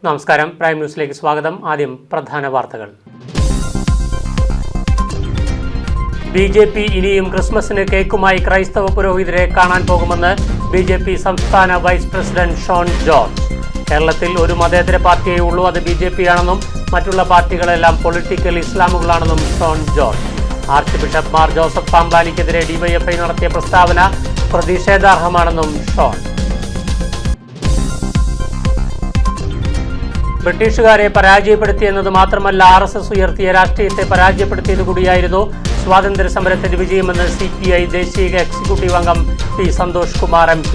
നമസ്കാരം, പ്രൈം ന്യൂസിലേക്ക് സ്വാഗതം. ആദ്യം പ്രധാന വാർത്തകൾ. BJP ഇനിയും ക്രിസ്മസിന് കേക്കുമായി ക്രൈസ്തവ പുരോഹിതരെ കാണാൻ പോകുമെന്ന് BJP സംസ്ഥാന വൈസ് പ്രസിഡന്റ് ഷോൺ ജോർജ്. കേരളത്തിൽ ഒരു മതേതര പാർട്ടിയേ ഉള്ളൂ, അത് BJP ആണെന്നും മറ്റുള്ള പാർട്ടികളെല്ലാം പൊളിറ്റിക്കൽ ഇസ്ലാമുകളാണെന്നും ഷോൺ ജോർജ്. ആർച്ച് ബിഷപ്പ് മാർ ജോസഫ് പാംബ്ലാനിക്കെതിരെ DYFI നടത്തിയ പ്രസ്താവന പ്രതിഷേധാർഹമാണെന്നും ഷോൺ. ബ്രിട്ടീഷുകാരെ പരാജയപ്പെടുത്തിയെന്നത് മാത്രമല്ല, RSS ഉയർത്തിയ രാഷ്ട്രീയത്തെ പരാജയപ്പെടുത്തിയത് കൂടിയായിരുന്നു സ്വാതന്ത്ര്യ സമരത്തിന്റെ വിജയമെന്ന് CPI ദേശീയ എക്സിക്യൂട്ടീവ് അംഗം P. Santhosh Kumar MP.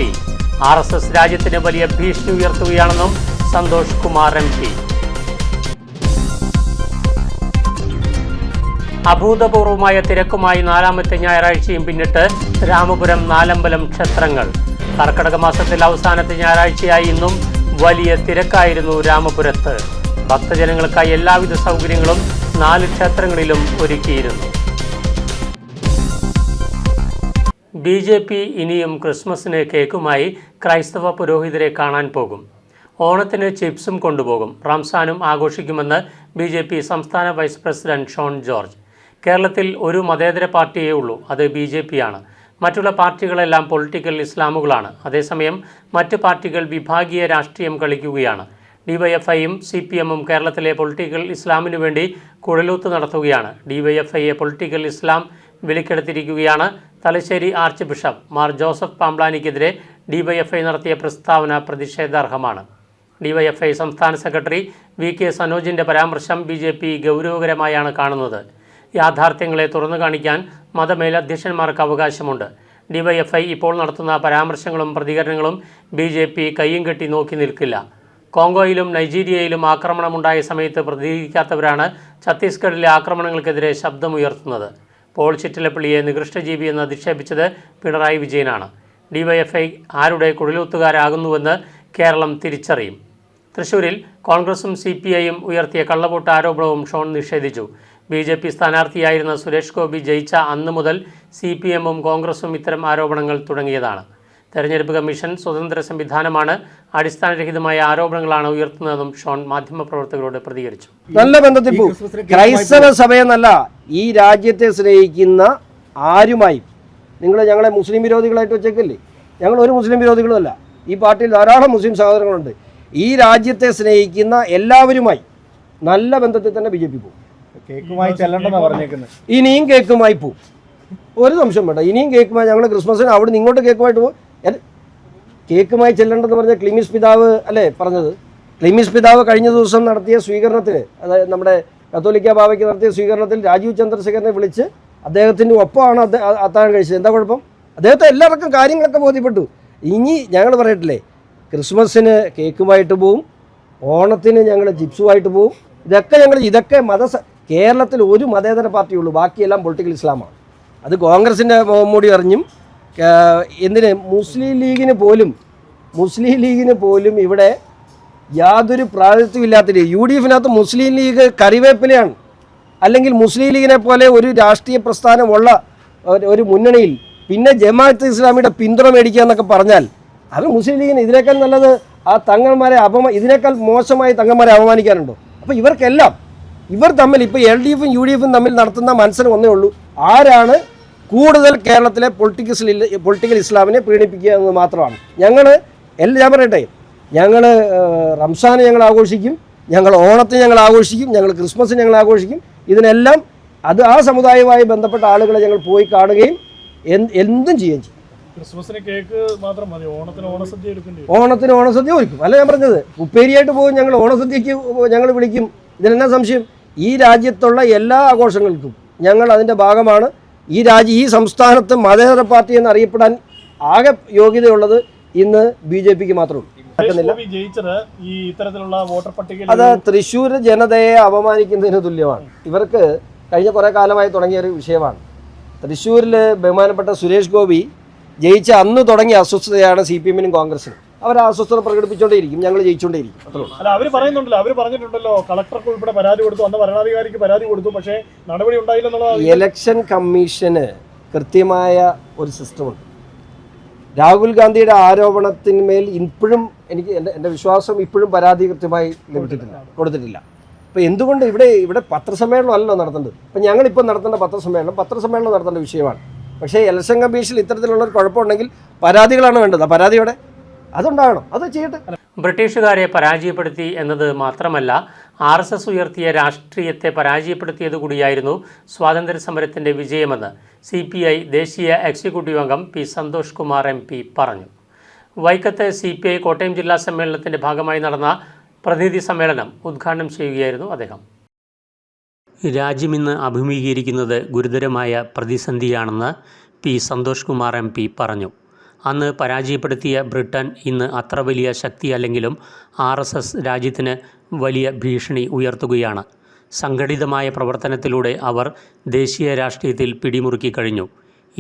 RSS രാജ്യത്തിന് വലിയ ഭീഷണി ഉയർത്തുകയാണെന്നും സന്തോഷ് കുമാർ MP. അഭൂതപൂർവമായ തിരക്കുമായി നാലാമത്തെ ഞായറാഴ്ചയും പിന്നിട്ട് രാമപുരം നാലമ്പലം ക്ഷേത്രങ്ങൾ. കർക്കടക മാസത്തിൽ അവസാനത്തെ ഞായറാഴ്ചയായി ഇന്നും വലിയ തിരക്കായിരുന്നു രാമപുരത്ത്. ഭക്തജനങ്ങൾക്കായി എല്ലാവിധ സൗകര്യങ്ങളും 4 ക്ഷേത്രങ്ങളിലും ഒരുക്കിയിരുന്നു. BJP ഇനിയും ക്രിസ്മസിന് കേക്കുമായി ക്രൈസ്തവ പുരോഹിതരെ കാണാൻ പോകും. ഓണത്തിന് ചിപ്സും കൊണ്ടുപോകും. റംസാനും ആഘോഷിക്കുമെന്ന് BJP സംസ്ഥാന വൈസ് പ്രസിഡന്റ് ഷോൺ ജോർജ്. കേരളത്തിൽ ഒരു മതേതര പാർട്ടിയേ ഉള്ളൂ, അത് BJP ആണ്. മറ്റുള്ള പാർട്ടികളെല്ലാം പൊളിറ്റിക്കൽ ഇസ്ലാമുകളാണ്. അതേസമയം മറ്റ് പാർട്ടികൾ വിഭാഗീയ രാഷ്ട്രീയം കളിക്കുകയാണ്. DYFIയും CPMും കേരളത്തിലെ പൊളിറ്റിക്കൽ ഇസ്ലാമിനു വേണ്ടി കുഴലൂത്ത് നടത്തുകയാണ്. DYFIയെ പൊളിറ്റിക്കൽ ഇസ്ലാം വിലക്കെടുത്തിരിക്കുകയാണ്. തലശ്ശേരി ആർച്ച് ബിഷപ്പ് മാർ ജോസഫ് പാംബ്ലാനിക്കെതിരെ DYFI നടത്തിയ പ്രസ്താവന പ്രതിഷേധാർഹമാണ്. DYFI സംസ്ഥാന സെക്രട്ടറി VK സനോജിൻ്റെ പരാമർശം BJP ഗൗരവകരമായാണ് കാണുന്നത്. യാഥാർത്ഥ്യങ്ങളെ തുറന്നു കാണിക്കാൻ മതമേലധ്യക്ഷന്മാർക്ക് അവകാശമുണ്ട്. DYFI ഇപ്പോൾ നടത്തുന്ന പരാമർശങ്ങളും പ്രതികരണങ്ങളും BJP കയ്യും കെട്ടി നോക്കി നിൽക്കില്ല. കോങ്കോയിലും നൈജീരിയയിലും ആക്രമണമുണ്ടായ സമയത്ത് പ്രതികരിക്കാത്തവരാണ് ഛത്തീസ്ഗഡിലെ ആക്രമണങ്ങൾക്കെതിരെ ശബ്ദമുയർത്തുന്നത്. പോൾ ചിറ്റിലപ്പള്ളിയെ നികൃഷ്ടജീവി എന്ന് അധിക്ഷേപിച്ചത് പിണറായി വിജയനാണ്. DYFI ആരുടെ കുഴലൂത്തുകാരാകുന്നുവെന്ന് കേരളം തിരിച്ചറിയും. തൃശ്ശൂരിൽ കോൺഗ്രസും CPIയും ഉയർത്തിയ കള്ളവോട്ട് ആരോപണവും ഷോൺ നിഷേധിച്ചു. BJP സ്ഥാനാർത്ഥിയായിരുന്ന സുരേഷ് ഗോപി ജയിച്ച അന്ന് മുതൽ CPMും കോൺഗ്രസും ഇത്തരം ആരോപണങ്ങൾ തുടങ്ങിയതാണ്. തെരഞ്ഞെടുപ്പ് കമ്മീഷൻ സ്വതന്ത്ര സംവിധാനമാണ്, അടിസ്ഥാനരഹിതമായ ആരോപണങ്ങളാണ് ഉയർത്തുന്നതെന്നും ഷോൺ മാധ്യമപ്രവർത്തകരോട് പ്രതികരിച്ചു. നല്ല ബന്ധത്തിൽ ക്രൈസ്തവ സഭയെന്നല്ല, ഈ രാജ്യത്തെ സ്നേഹിക്കുന്ന ആരുമായും ഞങ്ങളെ മുസ്ലിം വിരോധികളായിട്ട് വെച്ചേക്കില്ലേ? ഞങ്ങൾ ഒരു മുസ്ലിം വിരോധികളുമല്ല. ഈ പാർട്ടിയിൽ ധാരാളം മുസ്ലിം സഹോദരങ്ങളുണ്ട്. ഈ രാജ്യത്തെ സ്നേഹിക്കുന്ന എല്ലാവരുമായി നല്ല ബന്ധത്തിൽ തന്നെ BJP പോകും. കേക്കുമായി ചെല്ലണ്ടെന്നാണ് പറഞ്ഞേക്കുന്നത്. ഇനിയും കേക്കുമായി പോകും, ഒരു സംശയം വേണ്ട. ഇനിയും കേക്കുമായി ഞങ്ങൾ ക്രിസ്മസിന് അവിടെ നിന്ന് ഇങ്ങോട്ട് കേക്കുമായിട്ട് പോകും. കേക്കുമായി ചെല്ലണ്ടെന്ന് പറഞ്ഞ ക്ലീമിസ് പിതാവ് അല്ലേ പറഞ്ഞത്? ക്ലീമിസ് പിതാവ് കഴിഞ്ഞ ദിവസം നടത്തിയ സ്വീകരണത്തിൽ, അതായത് നമ്മുടെ കത്തോലിക്ക ബാവയ്ക്ക് നടത്തിയ സ്വീകരണത്തിൽ രാജീവ് ചന്ദ്രശേഖരനെ വിളിച്ച് അദ്ദേഹത്തിൻ്റെ ഒപ്പമാണ് അത്താഴം കഴിച്ചത്. എന്താ കുഴപ്പം? അദ്ദേഹത്തെ എല്ലാവർക്കും കാര്യങ്ങളൊക്കെ ബോധ്യപ്പെട്ടു. ഇനി ഞങ്ങൾ പറയട്ടില്ലേ, ക്രിസ്മസിന് കേക്കുമായിട്ട് പോവും, ഓണത്തിന് ഞങ്ങൾ ചിപ്സുമായിട്ട് പോവും. ഇതൊക്കെ കേരളത്തിൽ ഒരു മതേതര പാർട്ടിയുള്ളൂ, ബാക്കിയെല്ലാം പൊളിറ്റിക്കൽ ഇസ്ലാമാണ്. അത് കോൺഗ്രസിൻ്റെ മുഖംമൂടി അറിഞ്ഞും എന്തിന് മുസ്ലിം ലീഗിന് പോലും ഇവിടെ യാതൊരു പ്രാതിനിധ്യവും ഇല്ലാത്ത UDFിനകത്ത് മുസ്ലിം ലീഗ് കറിവേപ്പിലയാണ്. അല്ലെങ്കിൽ മുസ്ലിം ലീഗിനെ പോലെ ഒരു രാഷ്ട്രീയ പ്രസ്ഥാനമുള്ള ഒരു മുന്നണിയിൽ പിന്നെ ജമാഅത്ത് ഇസ്ലാമിയുടെ പിന്തുണ മേടിക്കുക എന്നൊക്കെ പറഞ്ഞാൽ അത് മുസ്ലിം ലീഗിന് ഇതിനേക്കാൾ നല്ലത് ആ തങ്ങന്മാരെ ഇതിനേക്കാൾ മോശമായി തങ്ങന്മാരെ അപമാനിക്കാനുണ്ടോ? അപ്പോൾ ഇവർ തമ്മിൽ ഇപ്പോൾ LDFും UDFും തമ്മിൽ നടത്തുന്ന മത്സരം ഒന്നേ ഉള്ളൂ, ആരാണ് കൂടുതൽ കേരളത്തിലെ പൊളിറ്റിക്കൽ ഇസ്ലാമിനെ പ്രീണിപ്പിക്കുക എന്നത് മാത്രമാണ്. ഞാൻ പറയട്ടെ, ഞങ്ങൾ റംസാന് ഞങ്ങൾ ആഘോഷിക്കും, ഞങ്ങൾ ഓണത്തിന് ഞങ്ങൾ ആഘോഷിക്കും, ഞങ്ങൾ ക്രിസ്മസിന് ഞങ്ങൾ ആഘോഷിക്കും. ഇതിനെല്ലാം ആ സമുദായവുമായി ബന്ധപ്പെട്ട ആളുകളെ ഞങ്ങൾ പോയി കാണുകയും എന്തും ചെയ്യുകയും ചെയ്യും. ക്രിസ്മസിന് കേക്ക് മാത്രം മതി, ഓണത്തിന് ഓണസദ്യ ഒരുക്കും. അല്ല ഞാൻ പറഞ്ഞത്, ഉപ്പേരിയായിട്ട് പോകും, ഞങ്ങൾ ഓണസദ്യക്ക് ഞങ്ങൾ വിളിക്കും. ഇതിനെന്നാ സംശയം? ഈ രാജ്യത്തുള്ള എല്ലാ ആഘോഷങ്ങൾക്കും ഞങ്ങൾ അതിൻ്റെ ഭാഗമാണ്. ഈ സംസ്ഥാനത്ത് മതേതര പാർട്ടി എന്ന് അറിയപ്പെടാൻ ആകെ യോഗ്യതയുള്ളത് ഇന്ന് BJPക്ക് മാത്രമേ ഉള്ളൂ. അത് തൃശ്ശൂർ ജനതയെ അപമാനിക്കുന്നതിന് തുല്യമാണ്. ഇവർക്ക് കഴിഞ്ഞ കുറേ കാലമായി തുടങ്ങിയ ഒരു വിഷയമാണ്. തൃശ്ശൂരിൽ ബഹുമാനപ്പെട്ട സുരേഷ് ഗോപി ജയിച്ച അന്ന് തുടങ്ങിയ അസ്വസ്ഥതയാണ് CPMനും കോൺഗ്രസിനും. അവർ അസ്വസ്ഥത പ്രകടിപ്പിച്ചുകൊണ്ടേയിരിക്കും, ഞങ്ങൾ ജയിച്ചുകൊണ്ടേയിരിക്കും. അല്ല, അവർ പറയുന്നുണ്ടല്ലോ, അവർ പറഞ്ഞിട്ടുണ്ടല്ലോ, കളക്ടർക്ക് ഉൾപ്പെടെ പരാതി കൊടുത്തു, അന്ന് ഭരണാധികാരിക്ക് പരാതി കൊടുത്തു, പക്ഷേ നടപടി ഉണ്ടായില്ലെന്നുള്ള. ഇലക്ഷൻ കമ്മീഷന് കൃത്യമായ ഒരു സിസ്റ്റമുണ്ട്. രാഹുൽ ഗാന്ധിയുടെ ആരോപണത്തിന്മേൽ ഇപ്പോഴും എനിക്ക് എൻ്റെ വിശ്വാസം ഇപ്പോഴും പരാതി കൃത്യമായി കൊടുത്തിട്ടില്ല. അപ്പോൾ എന്തുകൊണ്ട് ഇവിടെ പത്രസമ്മേളനം അല്ലല്ലോ നടത്തേണ്ടത്. ഇപ്പം ഞങ്ങളിപ്പോൾ നടത്തേണ്ട പത്രസമ്മേളനം നടത്തേണ്ട വിഷയമാണ്. പക്ഷേ ഇലക്ഷൻ കമ്മീഷനിൽ ഇത്തരത്തിലുള്ളൊരു കുഴപ്പമുണ്ടെങ്കിൽ പരാതികളാണ് വേണ്ടത്. ആ പരാതിയോടെ അതുണ്ടാകണം, അത് ചെയ്യട്ടെ. ബ്രിട്ടീഷുകാരെ പരാജയപ്പെടുത്തി എന്നത് മാത്രമല്ല, RSS ഉയർത്തിയ രാഷ്ട്രീയത്തെ പരാജയപ്പെടുത്തിയത് കൂടിയായിരുന്നു സ്വാതന്ത്ര്യ സമരത്തിൻ്റെ വിജയമെന്ന് CPI ദേശീയ എക്സിക്യൂട്ടീവ് അംഗം P. സന്തോഷ് കുമാർ MP പറഞ്ഞു. വൈക്കത്ത് CPI കോട്ടയം ജില്ലാ സമ്മേളനത്തിൻ്റെ ഭാഗമായി നടന്ന പ്രതിനിധി സമ്മേളനം ഉദ്ഘാടനം ചെയ്യുകയായിരുന്നു അദ്ദേഹം. രാജ്യം ഇന്ന് അഭിമുഖീകരിക്കുന്നത് ഗുരുതരമായ പ്രതിസന്ധിയാണെന്ന് P. സന്തോഷ് കുമാർ MP പറഞ്ഞു. അന്ന് പരാജയപ്പെടുത്തിയ ബ്രിട്ടൻ ഇന്ന് അത്ര വലിയ ശക്തിയല്ലെങ്കിലും RSS രാജ്യത്തിന് വലിയ ഭീഷണി ഉയർത്തുകയാണ്. സംഘടിതമായ പ്രവർത്തനത്തിലൂടെ അവർ ദേശീയ രാഷ്ട്രീയത്തിൽ പിടിമുറുക്കി കഴിഞ്ഞു.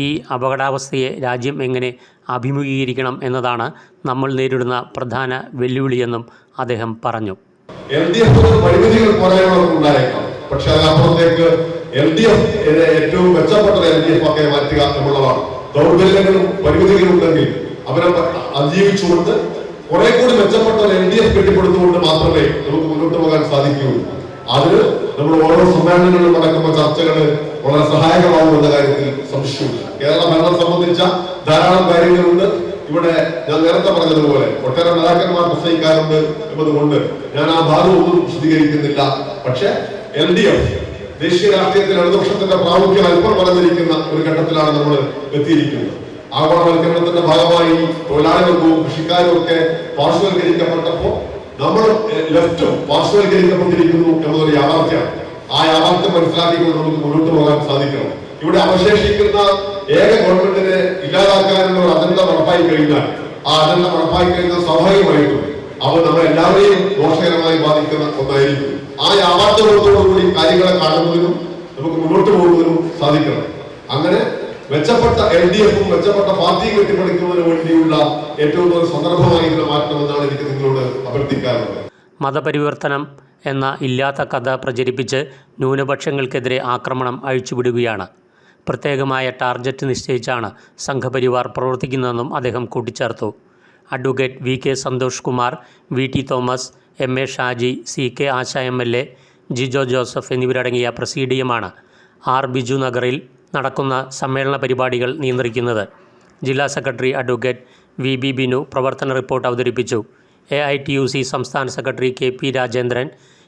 ഈ അപകടാവസ്ഥയെ രാജ്യം എങ്ങനെ അഭിമുഖീകരിക്കണം എന്നതാണ് നമ്മൾ നേരിടുന്ന പ്രധാന വെല്ലുവിളിയെന്നും അദ്ദേഹം പറഞ്ഞു. പക്ഷേ അതിനപ്പുറത്തേക്ക് LDF ഏറ്റവും മെച്ചപ്പെട്ട LDF ആക്കി മാറ്റുക എന്നുള്ളതാണ്. ദൗർബല്യങ്ങളും പരിമിതികളും ഉണ്ടെങ്കിൽ അവരെ അതിജീവിച്ചുകൊണ്ട് കുറെ കൂടി മെച്ചപ്പെട്ട LDF കെട്ടിപ്പടുത്തുകൊണ്ട് മാത്രമേ നമുക്ക് മുന്നോട്ട് പോകാൻ സാധിക്കുകയുള്ളൂ. അതിന് നമ്മൾ ഓരോ സമ്മേളനങ്ങളിലും നടക്കുന്ന ചർച്ചകൾ വളരെ സഹായകമാകുമെന്ന കാര്യത്തിൽ സംശയമില്ല. കേരള ഭരണം സംബന്ധിച്ച ധാരാളം കാര്യങ്ങളുണ്ട്. ഇവിടെ ഞാൻ നേരത്തെ പറഞ്ഞതുപോലെ ഒട്ടേറെ നേതാക്കന്മാർ പ്രസംഗിക്കാറുണ്ട് എന്നതുകൊണ്ട് ഞാൻ ആ ഭാഗം ഒന്നും വിശദീകരിക്കുന്നില്ല. പക്ഷേ LDF ദേശീയ രാഷ്ട്രീയത്തിൽ ഇടതുപക്ഷത്തിന്റെ പ്രാമുഖ്യം അല്പം വളർന്നിരിക്കുന്ന ഒരു ഘട്ടത്തിലാണ് നമ്മൾ എത്തിയിരിക്കുന്നത്. ആഗോളവൽക്കരണത്തിന്റെ ഭാഗമായി തൊഴിലാളികൾക്കും കൃഷിക്കാരും ഒക്കെ പാർശ്വവൽക്കരിക്കപ്പെട്ടപ്പോൾ നമ്മൾ ലെഫ്റ്റും പാർശ്വവൽക്കരിക്കപ്പെട്ടിരിക്കുന്നു എന്നതൊരു യാഥാർത്ഥ്യമാണ്. ആ യാഥാർത്ഥ്യം മനസ്സിലാക്കിക്കൊണ്ട് നമുക്ക് മുന്നോട്ട് പോകാൻ സാധിക്കണം. ഇവിടെ അവശേഷിക്കുന്ന ഏക ഗവൺമെന്റിനെ ഇല്ലാതാക്കാനുള്ള ഒരു അജണ്ട നടപ്പായി കഴിഞ്ഞാൽ ആ അജണ്ട നടപ്പായി കഴിഞ്ഞാൽ സ്വാഭാവികമായിട്ടും അവർ നമ്മളെല്ലാവരെയും ദോഷകരമായി ബാധിക്കുന്ന ഒന്നായിരിക്കും. ആ യാഥാർത്ഥ്യബോധത്തോടുകൂടി കാര്യങ്ങളെ കാണുന്നതിനും നമുക്ക് മുന്നോട്ട് പോകുന്നതിനും സാധിക്കണം. അങ്ങനെ മെച്ചപ്പെട്ട LDFും മെച്ചപ്പെട്ട പാർട്ടിയും കെട്ടിപ്പടുക്കുന്നതിന് വേണ്ടിയുള്ള ഏറ്റവും നല്ല സന്ദർഭമായി ഇതിനെ മാറ്റണമെന്നാണ് എനിക്ക് നിങ്ങളോട് അഭ്യർത്ഥിക്കാറുള്ളത്. മതപരിവർത്തനം എന്ന ഇല്ലാത്ത കഥ പ്രചരിപ്പിച്ച് ന്യൂനപക്ഷങ്ങൾക്കെതിരെ ആക്രമണം അഴിച്ചുവിടുകയാണ്. പ്രത്യേകമായ ടാർഗറ്റ് നിശ്ചയിച്ചാണ് സംഘപരിവാർ പ്രവർത്തിക്കുന്നതെന്നും അദ്ദേഹം കൂട്ടിച്ചേർത്തു. Advocate VK Santhosh Kumar, VT Thomas, MA Shaji, CK Asha MLA, Jijo Joseph എന്നിവരടങ്ങിയ പ്രസീഡിയമാണ് R. ബിജു നഗറിൽ നടക്കുന്ന സമ്മേളന പരിപാടികൾ നിയന്ത്രിക്കുന്നത്. ജില്ലാ സെക്രട്ടറി അഡ്വക്കേറ്റ് VB ബിനു പ്രവർത്തന റിപ്പോർട്ട് അവതരിപ്പിച്ചു. AITUC സംസ്ഥാന secretary KP Rajendran,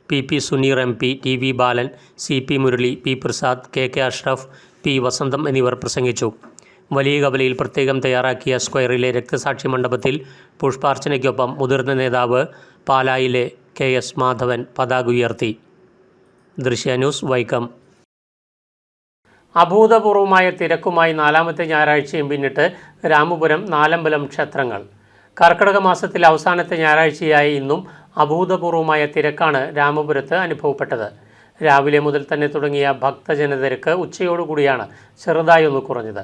PP Suneer MP, TV ബാലൻ, CP Murali, P Prasad, KK Ashraf, P വസന്തം എന്നിവർ പ്രസംഗിച്ചു. വലിയ കവലയിൽ പ്രത്യേകം തയ്യാറാക്കിയ സ്ക്വയറിലെ രക്തസാക്ഷി മണ്ഡപത്തിൽ പുഷ്പാർച്ചനയ്ക്കൊപ്പം മുതിർന്ന നേതാവ് പാലായിലെ KS മാധവൻ പതാക ഉയർത്തി. ദൃശ്യ ന്യൂസ്, വൈക്കം. അഭൂതപൂർവമായ തിരക്കുമായി നാലാമത്തെ ഞായറാഴ്ചയും പിന്നിട്ട് രാമപുരം, നാലമ്പലം ക്ഷേത്രങ്ങൾ. കർക്കിടക മാസത്തിലെ അവസാനത്തെ ഞായറാഴ്ചയായ ഇന്നും അഭൂതപൂർവമായ തിരക്കാണ് രാമപുരത്ത് അനുഭവപ്പെട്ടത്. രാവിലെ മുതൽ തന്നെ തുടങ്ങിയ ഭക്തജനതിരക്ക് ഉച്ചയോടുകൂടിയാണ് ചെറുതായി ഒന്ന് കുറഞ്ഞത്.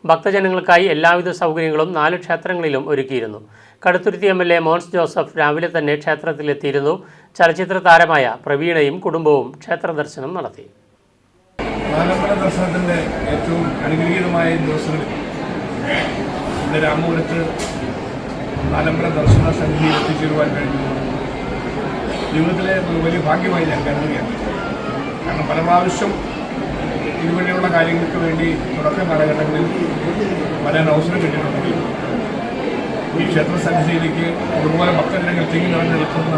ഭക്തജനങ്ങൾക്കായി എല്ലാവിധ സൗകര്യങ്ങളും 4 ക്ഷേത്രങ്ങളിലും ഒരുക്കിയിരുന്നു. കടുത്തുരുത്തി MLA മോൻസ് ജോസഫ് രാവിലെ തന്നെ ക്ഷേത്രത്തിലെത്തിയിരുന്നു. ചലച്ചിത്ര താരമായ പ്രവീണയും കുടുംബവും ക്ഷേത്ര ദർശനം നടത്തി. നാലമ്പല ദർശനത്തിൻ്റെ ഏറ്റവും അനുഗ്രഹീതമായ ദിവസങ്ങളിൽ ഇന്ന് രാമപുരത്ത് നാലമ്പല ദർശന സന്നിധിയിൽ എത്തിച്ചേരുവാൻ കഴിഞ്ഞു ജീവിതത്തിലെ ഒരു വലിയ ഭാഗ്യമായി ഞാൻ കരുതുകയാണ്. കാരണം പല പ്രാവശ്യം ഇതുവഴിയുള്ള കാര്യങ്ങൾക്ക് വേണ്ടി തുടക്ക കാലഘട്ടങ്ങളിൽ വരാൻ അവസരം കിട്ടിയിട്ടുണ്ടെങ്കിൽ ഈ ക്ഷേത്ര സന്നിധിയിലേക്ക് അതുപോലെ ഭക്തജനങ്ങൾ തിങ്ങി നിറഞ്ഞു നിൽക്കുന്ന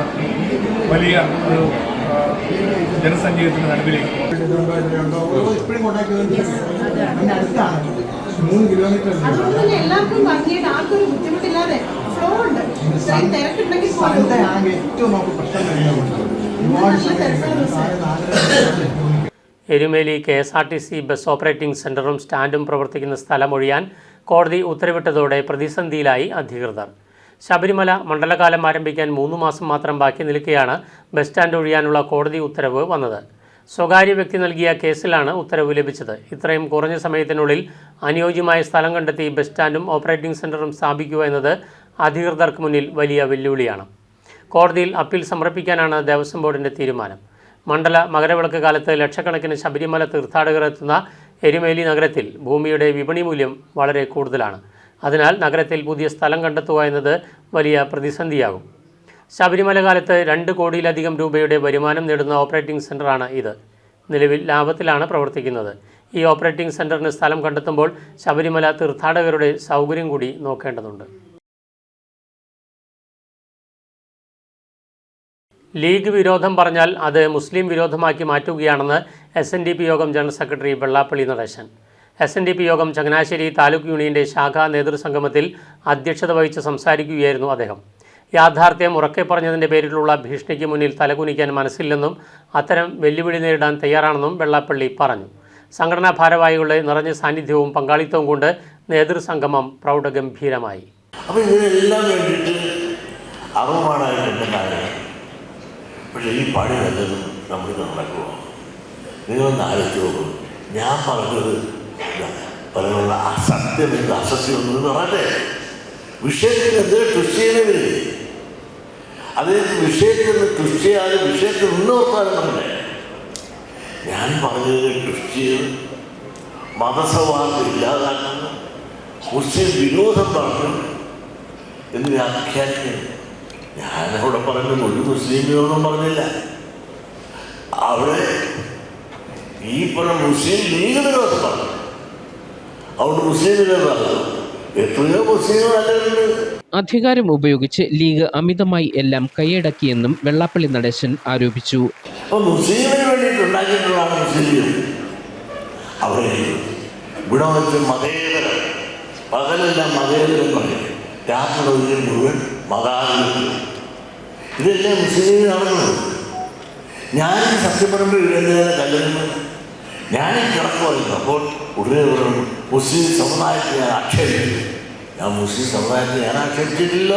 വലിയ ഒരു ജനസഞ്ചയത്തിന് നടുവിലേക്ക് എരുമേലി KSRTC ബസ് ഓപ്പറേറ്റിംഗ് സെൻ്ററും സ്റ്റാൻഡും പ്രവർത്തിക്കുന്ന സ്ഥലമൊഴിയാൻ കോടതി ഉത്തരവിട്ടതോടെ പ്രതിസന്ധിയിലായി അധികൃതർ. ശബരിമല മണ്ഡലകാലം ആരംഭിക്കാൻ 3 മാസം മാത്രം ബാക്കി നിൽക്കെയാണ് ബസ് സ്റ്റാൻഡ് ഒഴിയാനുള്ള കോടതി ഉത്തരവ് വന്നത്. സ്വകാര്യ വ്യക്തി നൽകിയ കേസിലാണ് ഉത്തരവ് ലഭിച്ചത്. ഇത്രയും കുറഞ്ഞ സമയത്തിനുള്ളിൽ അനുയോജ്യമായ സ്ഥലം കണ്ടെത്തി ബസ് സ്റ്റാൻഡും ഓപ്പറേറ്റിംഗ് സെൻ്ററും സ്ഥാപിക്കുക എന്നത് അധികൃതർക്ക് മുന്നിൽ വലിയ വെല്ലുവിളിയാണ്. കോടതിയിൽ അപ്പീൽ സമർപ്പിക്കാനാണ് ദേവസ്വം ബോർഡിൻ്റെ തീരുമാനം. മണ്ഡല മകരവിളക്ക് കാലത്ത് ലക്ഷക്കണക്കിന് ശബരിമല തീർത്ഥാടകർ എത്തുന്ന എരുമേലി നഗരത്തിൽ ഭൂമിയുടെ വിപണി മൂല്യം വളരെ കൂടുതലാണ്. അതിനാൽ നഗരത്തിൽ പുതിയ സ്ഥലം കണ്ടെത്തുക എന്നത് വലിയ പ്രതിസന്ധിയാകും. ശബരിമല കാലത്ത് 2 കോടിയിലധികം രൂപയുടെ വരുമാനം നേടുന്ന ഓപ്പറേറ്റിംഗ് സെൻ്ററാണ് ഇത്. നിലവിൽ ലാഭത്തിലാണ് പ്രവർത്തിക്കുന്നത്. ഈ ഓപ്പറേറ്റിംഗ് സെൻ്ററിന് സ്ഥലം കണ്ടെത്തുമ്പോൾ ശബരിമല തീർത്ഥാടകരുടെ സൗകര്യം കൂടി നോക്കേണ്ടതുണ്ട്. ലീഗ് വിരോധം പറഞ്ഞാൽ അത് മുസ്ലിം വിരോധമാക്കി മാറ്റുകയാണെന്ന് SNDP യോഗം general secretary Vellappally Natesan. SNDP യോഗം ചങ്ങനാശ്ശേരി താലൂക്ക് യൂണിയൻ്റെ ശാഖാ നേതൃസംഗമത്തിൽ അധ്യക്ഷത വഹിച്ച് സംസാരിക്കുകയായിരുന്നു അദ്ദേഹം. യാഥാർത്ഥ്യം ഉറക്കെ പറഞ്ഞതിൻ്റെ പേരിലുള്ള ഭീഷണിക്ക് മുന്നിൽ തലകുനിക്കാൻ മനസ്സില്ലെന്നും അത്തരം വെല്ലുവിളി നേരിടാൻ തയ്യാറാണെന്നും വെള്ളാപ്പള്ളി പറഞ്ഞു. സംഘടനാ ഭാരവാഹികളുടെ നിറഞ്ഞ സാന്നിധ്യവും പങ്കാളിത്തവും കൊണ്ട് നേതൃസംഗമം പ്രൗഢഗംഭീരമായി. അപ്പോൾ ഇതിനെല്ലാം വേണ്ടിയിട്ട് അപമാനമായിട്ടുണ്ടെന്നാണ്. പക്ഷേ ഈ പണി നല്ലതും നമ്മൾ നടക്കുക. നിങ്ങളൊന്ന് ആലോചിച്ച് നോക്കും. ഞാൻ പറഞ്ഞത് പലരുള്ള അസത്യം എന്ത് അസത്യം എന്ന് പറയട്ടെ. വിഷയത്തിൽ എന്തെങ്കിലും ട്വിസ്റ്റ് ചെയ്യുന്നവരില്ലേ? അതായത് വിഷയത്തിൽ നിന്ന് ട്വിസ്റ്റ് ചെയ്യാതെ വിഷയത്തിൽ നിന്ന് ഓർത്താലും നമ്മളെ ഞാൻ പറഞ്ഞത് ട്വിസ്റ്റ് ചെയ്ത് മതസൗഹാർദ്ദം ഇല്ലാതാക്കുന്നു, മുസ്ലിം വിരോധം പറഞ്ഞു എന്ന് വ്യാഖ്യാനിക്കുന്നു. ഞാനവിടെ പറഞ്ഞു ഒരു മുസ്ലിം വിരോധം പറഞ്ഞില്ല. അവിടെ ഈ പറഞ്ഞ മുസ്ലിം ലീഗ് വിരോധം പറഞ്ഞു. അവിടെ മുസ്ലിം വിരോധം എത്രയോ മുസ്ലിം നല്ലവരുണ്ട്. അധികാരം ഉപയോഗിച്ച് ലീഗ് അമിതമായി എല്ലാം കൈയടക്കിയെന്നും വെള്ളാപ്പള്ളി നടേശൻ ആരോപിച്ചു. അപ്പോൾ മുസ്ലിമിന് വേണ്ടിയിട്ടുണ്ടാക്കിയിട്ടുള്ളതാണ് മുസ്ലിം ലീഗ്. അവിടെ ഇവിടെ വെച്ച് മതേതരം, പകലെല്ലാം മതേതരം പറയും, രാത്രി മുഴുവൻ മതാധിപത്യം. ഇതെല്ലാം മുസ്ലിം നടക്കുന്നത്. ഞാനീ സത്യപരമ്പര ഇടുന്നതിനെ കല്ലുന്നു. ഞാനീ കിടക്കുമായിരുന്നു. അപ്പോൾ ഉടനെ പറഞ്ഞു മുസ്ലിം സമുദായത്തെ ഞാൻ ആക്ഷേപിച്ചു. ഞാൻ മുസ്ലിം സമുദായത്തെ ഞാൻ ആക്ഷേപിച്ചിട്ടില്ല.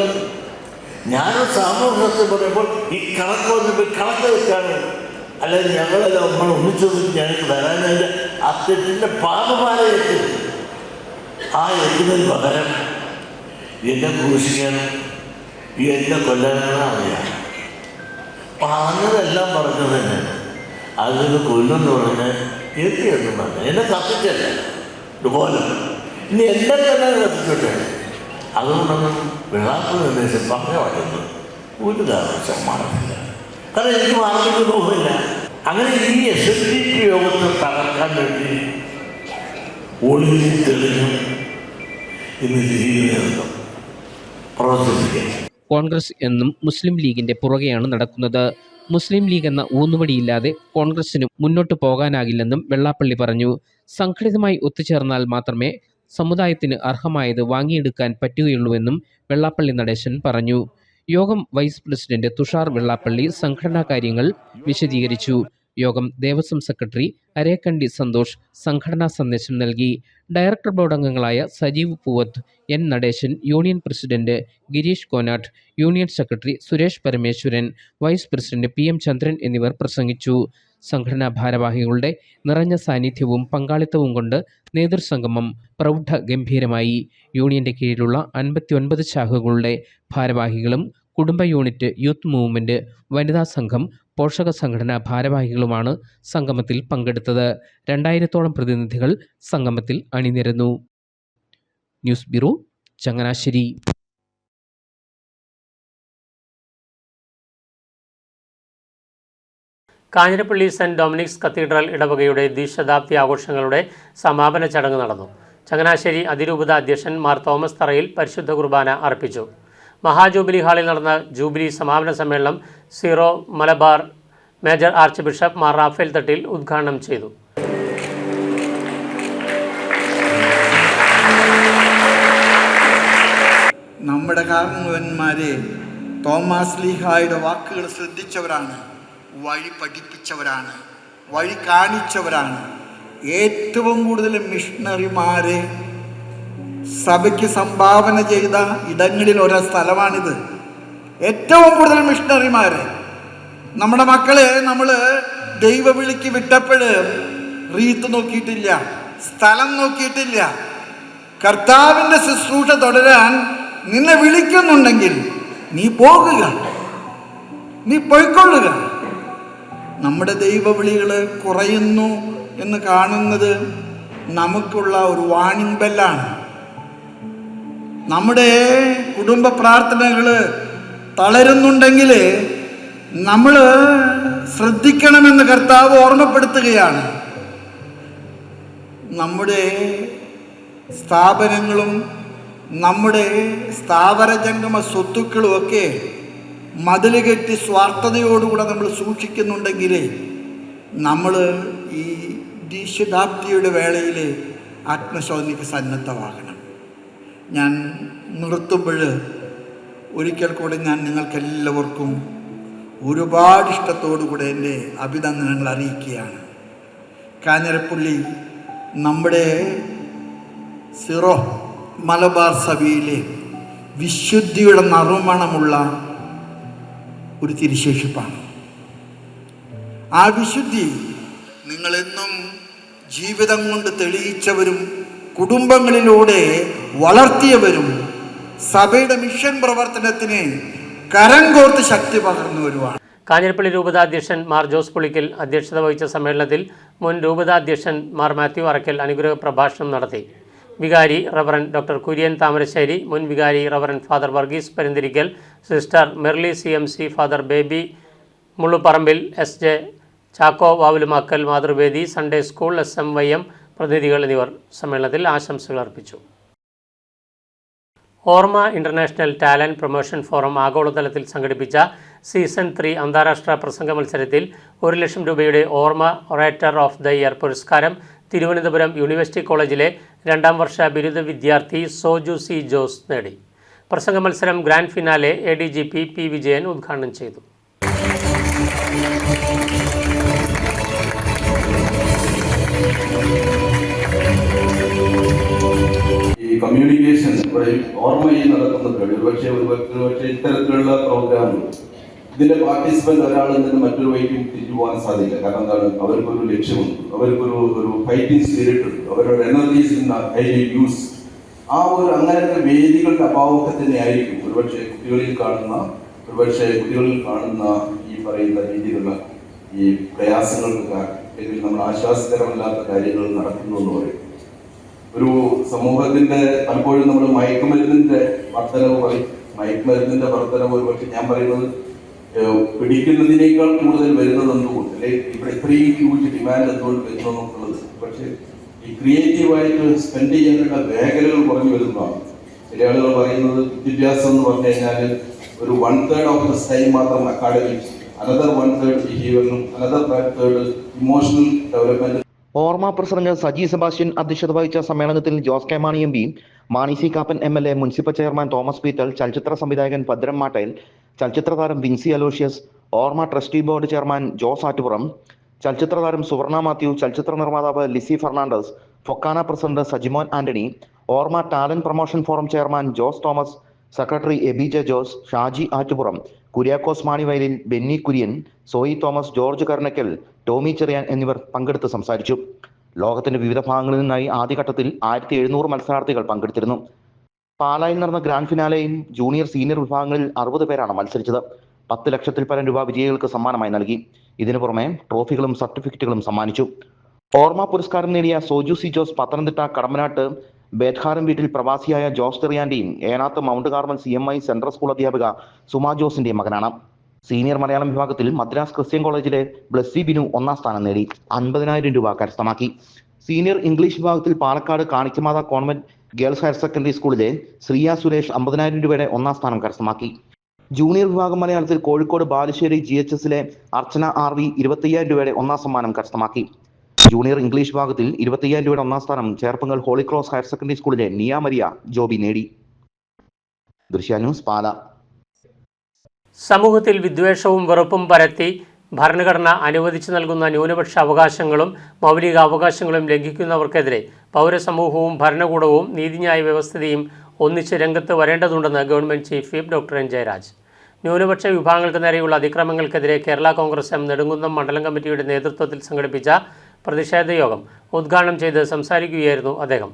ഞാനൊരു സാമൂഹ്യ സത്യം പറയുമ്പോൾ ഈ കണക്ക് വന്നപ്പോൾ കണക്ക് വെച്ചാണ്. അല്ലെങ്കിൽ ഞങ്ങളെല്ലാം നമ്മൾ ഒന്നിച്ചു ഞങ്ങൾക്ക് വരാനല്ല. ആ തെറ്റിൻ്റെ പാപമാല എത്തും. ആ എത്തുന്നതിന് പകരം എന്നെ ക്രൂശിക്കാനും എന്നെ കൊല്ലാനാണ് അറിയാം. പറഞ്ഞതെല്ലാം പറഞ്ഞത് തന്നെ അതിന് കൊല്ലുമെന്ന് പറഞ്ഞാൽ എത്തിയൊന്നും പറഞ്ഞു. എന്നെ കത്തിച്ചല്ല ഇതുപോലെ. ഇനി എന്നെ തന്നെ കത്തിച്ചോട്ടെ. അതുകൊണ്ടൊന്നും വെള്ളാപ്പള്ളി നിർദ്ദേശം പറഞ്ഞ പറ്റുന്നത് ഒരു കാരണവശാലും മാറുന്നില്ല. കാരണം എനിക്ക് മാർഗത്തിൽ പോകുന്നില്ല. അങ്ങനെ ഈ SNDP യോഗത്തെ തകർക്കാൻ വേണ്ടി ഒളിഞ്ഞു തെളിഞ്ഞു ഇന്ന് ജീവിതം പ്രവർത്തിപ്പിക്കുക. കോൺഗ്രസ് എന്നും മുസ്ലിം ലീഗിന്റെ പുറകെയാണ് നടക്കുന്നത്. മുസ്ലിം ലീഗ് എന്ന ഊന്നുവടിയില്ലാതെ കോൺഗ്രസിന് മുന്നോട്ട് പോകാനാകില്ലെന്നും വെള്ളാപ്പള്ളി പറഞ്ഞു. സംഘടിതമായി ഒത്തുചേർന്നാൽ മാത്രമേ സമുദായത്തിന് അർഹമായത് വാങ്ങിയെടുക്കാൻ പറ്റുകയുള്ളൂവെന്നും വെള്ളാപ്പള്ളി നടേശൻ പറഞ്ഞു. യോഗം വൈസ് പ്രസിഡന്റ് തുഷാർ വെള്ളാപ്പള്ളി സംഘടനാ കാര്യങ്ങൾ വിശദീകരിച്ചു. യോഗം ദേവസ്വം സെക്രട്ടറി അരേക്കണ്ടി സന്തോഷ് സംഘടനാ സന്ദേശം നൽകി. ഡയറക്ടർ ബോർഡ് അംഗങ്ങളായ Sajeev Poovath, N Natesan, union president Gireesh Konattu, union secretary Suresh Parameswaran, vice president PM Chandran എന്നിവർ പ്രസംഗിച്ചു. സംഘടനാ ഭാരവാഹികളുടെ നിറഞ്ഞ സാന്നിധ്യവും പങ്കാളിത്തവും കൊണ്ട് നേതൃസംഗമം പ്രൗഢ ഗംഭീരമായി. യൂണിയന്റെ കീഴിലുള്ള 59 ശാഖകളുടെ ഭാരവാഹികളും കുടുംബ യൂണിറ്റ്, യൂത്ത് മൂവ്മെന്റ്, വനിതാ സംഘം, പോഷക സംഘടനാ ഭാരവാഹികളുമാണ് സംഗമത്തിൽ പങ്കെടുത്തത്. 2000-ഓളം പ്രതിനിധികൾ സംഗമത്തിൽ അണിനിരന്നു. News bureau, Changanassery. Kanjirappally saint Dominic's cathedral ഇടവകയുടെ ദ്വിശതാബ്ദി ആഘോഷങ്ങളുടെ സമാപന ചടങ്ങ് നടന്നു. ചങ്ങനാശ്ശേരി അതിരൂപത അധ്യക്ഷൻ മാർ തോമസ് തറയിൽ പരിശുദ്ധ കുർബാന അർപ്പിച്ചു. മഹാജൂബിലി ഹാളിൽ നടന്ന ജൂബിലി സമാപന സമ്മേളനം Syro Malabar major archbishop Mar Raphael Thattil ഉദ്ഘാടനം ചെയ്തു. നമ്മുടെ കാരണവന്മാരെ തോമാസ് ലീഹായുടെ വാക്കുകൾ ശ്രദ്ധിച്ചവരാണ്, വഴി പഠിപ്പിച്ചവരാണ്, വഴി കാണിച്ചവരാണ്. ഏറ്റവും കൂടുതൽ മിഷണറിമാരെ സഭയ്ക്ക് സംഭാവന ചെയ്ത ഇടങ്ങളിൽ ഓരോ സ്ഥലമാണിത്. ഏറ്റവും കൂടുതൽ മിഷണറിമാരെ നമ്മുടെ മക്കളെ നമ്മൾ ദൈവവിളിക്ക് വിട്ടപ്പോൾ റീത്ത് നോക്കിയിട്ടില്ല, സ്ഥലം നോക്കിയിട്ടില്ല. കർത്താവിൻ്റെ ശുശ്രൂഷ തുടരാൻ നിന്നെ വിളിക്കുന്നുണ്ടെങ്കിൽ നീ പോകുക, നീ പോയിക്കൊള്ളുക. നമ്മുടെ ദൈവവിളികൾ കുറയുന്നു എന്ന് കാണുന്നത് നമുക്കുള്ള ഒരു വാണിംഗ് ബെല്ലാണ്. നമ്മുടെ കുടുംബ പ്രാർത്ഥനകൾ തളരുന്നുണ്ടെങ്കിൽ നമ്മൾ ശ്രദ്ധിക്കണമെന്ന് കർത്താവ് ഓർമ്മപ്പെടുത്തുകയാണ്. നമ്മുടെ സ്ഥാപനങ്ങളും നമ്മുടെ സ്ഥാവര ജംഗമ സ്വത്തുക്കളുമൊക്കെ മതിൽ കെട്ടി സ്വാർത്ഥതയോടുകൂടെ നമ്മൾ സൂക്ഷിക്കുന്നുണ്ടെങ്കിൽ നമ്മൾ ഈ ശതാബ്ദിയുടെ വേളയിൽ ആത്മശോധനയ്ക്ക് സന്നദ്ധമാകണം. ഞാൻ നിർത്തുമ്പോൾ ഒരിക്കൽ കൂടെ ഞാൻ നിങ്ങൾക്കെല്ലാവർക്കും ഒരുപാട് ഇഷ്ടത്തോടുകൂടെ എൻ്റെ അഭിനന്ദനങ്ങൾ അറിയിക്കുകയാണ്. കാഞ്ഞിരപ്പള്ളി നമ്മുടെ സിറോ മലബാർ സഭയിലെ വിശുദ്ധിയുടെ നറുമണമുള്ള ഒരു തിരുശേഷിപ്പാണ്. ആ വിശുദ്ധി നിങ്ങളെന്നും ജീവിതം കൊണ്ട് തെളിയിച്ചവരും കുടുംബങ്ങളിലൂടെ വളർത്തിയവരും സഭയുടെ മിഷൻ പ്രവർത്തനത്തിന് കരം കോർത്ത് ശക്തി പകർന്നവരുമാണ്. കാഞ്ഞിരപ്പള്ളി രൂപതാധ്യക്ഷൻ മാർ ജോസ് പുളിക്കൽ അധ്യക്ഷത വഹിച്ച സമ്മേളനത്തിൽ മുൻ രൂപതാധ്യക്ഷൻ മാർ മാത്യു അറക്കൽ അനുഗ്രഹ പ്രഭാഷണം നടത്തി. വികാരി റവറൻ ഡോക്ടർ കുര്യൻ താമരശ്ശേരി, മുൻ വികാരി reverend father Varghese Perinthirikkal, sister Merly CMC, father Baby Mulluparambil, SJ Chacko Vavulumakkal Mathruvedi, Sunday school SMYM പ്രതിനിധികൾ എന്നിവർ സമ്മേളനത്തിൽ ആശംസകൾ അർപ്പിച്ചു. ഓർമ്മ ഇൻ്റർനാഷണൽ ടാലൻറ്റ് പ്രൊമോഷൻ ഫോറം ആഗോളതലത്തിൽ സംഘടിപ്പിച്ച സീസൺ 3 അന്താരാഷ്ട്ര പ്രസംഗ മത്സരത്തിൽ 1 ലക്ഷം രൂപയുടെ ഓർമ്മ ഒറേറ്റർ ഓഫ് ദ ഇയർ പുരസ്കാരം തിരുവനന്തപുരം യൂണിവേഴ്സിറ്റി കോളേജിലെ 2ാം വർഷ ബിരുദ വിദ്യാർത്ഥി സോജു C. ജോസ് നേടി. പ്രസംഗ മത്സരം grand finale ADGP P. Vijayan ഉദ്ഘാടനം ചെയ്തു. ഈ കമ്മ്യൂണിക്കേഷൻ ഓർമ്മയിൽ നടക്കുന്നുണ്ട്. ഒരുപക്ഷെ ഇത്തരത്തിലുള്ള പ്രോഗ്രാമുകൾ ഇതിന്റെ പാർട്ടിസിപ്പന്റ് ഒരാളിൽ നിന്ന് മറ്റൊരു വഴിക്കും തിരിച്ചു പോകാൻ സാധിക്കില്ല. കാരണം എന്താണ്, അവർക്കൊരു ലക്ഷ്യമുണ്ട്, അവർക്കൊരു ഫൈറ്റിംഗ് സ്പിരിറ്റ് ഉണ്ട്, അവരുടെ എനർജീസ് യൂസ്. ആ ഒരു അങ്ങനത്തെ വേദികളുടെ അഭാവമൊക്കെ തന്നെ ആയിരിക്കും ഒരുപക്ഷെ കുട്ടികളിൽ കാണുന്ന ഈ പറയുന്ന രീതിയിലുള്ള ഈ പ്രയാസങ്ങൾക്ക് അല്ലെങ്കിൽ നമ്മൾ ആശ്വാസകരമല്ലാത്ത കാര്യങ്ങൾ നടക്കുന്നു എന്ന് പറയും. ഒരു സമൂഹത്തിന്റെ പലപ്പോഴും നമ്മൾ മയക്കുമരുന്നിന്റെ വർധനവ് പറയും. മയക്കുമരുന്നിന്റെ വർധനവ് ഒരുപക്ഷെ ഞാൻ പറയുന്നത് പിടിക്കുന്നതിനേക്കാൾ കൂടുതൽ വരുന്നത് എന്തുകൊണ്ട്, അല്ലെങ്കിൽ ഇവിടെ ഇത്രയും ഹ്യൂജ് ഡിമാൻഡ് എന്തുകൊണ്ട് വരുന്നു എന്നുള്ളത്. പക്ഷെ ഈ ക്രിയേറ്റീവായിട്ട് സ്പെൻഡ് ചെയ്യാനുള്ള മേഖലകൾ കുറഞ്ഞു വരുന്നതാണ്. ചില ആളുകൾ പറയുന്നത് വിദ്യാഭ്യാസം എന്ന് പറഞ്ഞു കഴിഞ്ഞാൽ ഒരു 1/3 ഓഫ് ദ ടൈം മാത്രം അക്കാഡമിക്സ്, അനദർ 1/3 ബിഹേവിയറിനും, another 1/3 emotional development. Orma president Saji Sebastian അധ്യക്ഷത വഹിച്ച സമ്മേളനത്തിൽ Jose K Mani MP, Mani C. Kappan MLA, municipal chairman Thomas Peetal, ചലച്ചിത്ര സംവിധായകൻ ഭദ്രം മാട്ടേൽ, ചലച്ചിത്ര താരം Vincy Aloshious, Orma trustee board chairman Jose Attupuram, ചലച്ചിത്ര താരം സുവർണ മാത്യു, ചലച്ചിത്ര നിർമ്മാതാവ് Lisy Fernandez, FOKANA president Sajimon Antony, Orma talent promotion forum chairman Jose Thomas, secretary ABJ Jose, Shaji Attupuram, Kuriakose മാണിവയലിൽ, Benny Kurian, സോയി തോമസ്, ജോർജ് കർണക്കൽ, ടോമി ചെറിയാൻ എന്നിവർ പങ്കെടുത്ത് സംസാരിച്ചു. ലോകത്തിന്റെ വിവിധ ഭാഗങ്ങളിൽ നിന്നായി ആദ്യഘട്ടത്തിൽ 1700 മത്സരാർത്ഥികൾ പങ്കെടുത്തിരുന്നു. പാലായിൽ നടന്ന ഗ്രാൻഡ് ഫിനാലെയും ജൂനിയർ സീനിയർ വിഭാഗങ്ങളിൽ 60 പേരാണ് മത്സരിച്ചത്. 10 ലക്ഷത്തിൽ പരം രൂപ വിജയികൾക്ക് സമ്മാനമായി നൽകി. ഇതിനു പുറമെ ട്രോഫികളും സർട്ടിഫിക്കറ്റുകളും സമ്മാനിച്ചു. ഓർമ്മ പുരസ്കാരം നേടിയ സോജു C. ജോസ് പത്തനംതിട്ട കടമ്പനാട്ട് ബേദ്ഹാരം വീട്ടിൽ പ്രവാസിയായ ജോസ് ചെറിയാന്റെയും Enath Mount Carmel CMI central school അധ്യാപിക സുമാ ജോസിന്റെയും മകനാണ്. സീനിയർ മലയാളം വിഭാഗത്തിൽ മദ്രാസ് ക്രിസ്ത്യൻ കോളേജിലെ ബ്ലസ്സി ബിനു 1ാം സ്ഥാനം നേടി 50,000 രൂപ കരസ്ഥമാക്കി. സീനിയർ ഇംഗ്ലീഷ് വിഭാഗത്തിൽ Palakkad Kanikkamatha convent girls higher secondary സ്കൂളിലെ ശ്രീയ സുരേഷ് 50,000 രൂപയുടെ 1ാം സ്ഥാനം കരസ്ഥമാക്കി. ജൂനിയർ വിഭാഗം മലയാളത്തിൽ കോഴിക്കോട് ബാലുശ്ശേരി GHSലെ അർച്ചന RV 25,000 രൂപയുടെ 1ാം സമ്മാനം കരസ്ഥമാക്കി. ജൂനിയർ ഇംഗ്ലീഷ് വിഭാഗത്തിൽ 25,000 രൂപയുടെ 1ാം സ്ഥാനം ചേർപ്പങ്ങൽ ഹോളി ക്രോസ് ഹയർ സെക്കൻഡറി സ്കൂളിലെ നിയ മരിയ ജോബി നേടി. ദൃശ്യ ന്യൂസ്, പാല. സമൂഹത്തിൽ വിദ്വേഷവും വെറുപ്പും പരത്തി ഭരണഘടന അനുവദിച്ചു നൽകുന്ന ന്യൂനപക്ഷ അവകാശങ്ങളും മൗലിക അവകാശങ്ങളും ലംഘിക്കുന്നവർക്കെതിരെ പൗരസമൂഹവും ഭരണകൂടവും നീതിന്യായ വ്യവസ്ഥയും ഒന്നിച്ച് രംഗത്ത് വരേണ്ടതുണ്ടെന്ന് government chief whip doctor N. Jayaraj. ന്യൂനപക്ഷ വിഭാഗങ്ങൾക്ക് നേരെയുള്ള അതിക്രമങ്ങൾക്കെതിരെ കേരള കോൺഗ്രസ് M നെടുങ്കുന്നം മണ്ഡലം കമ്മിറ്റിയുടെ നേതൃത്വത്തിൽ സംഘടിപ്പിച്ച പ്രതിഷേധ യോഗം ഉദ്ഘാടനം ചെയ്ത് സംസാരിക്കുകയായിരുന്നു അദ്ദേഹം.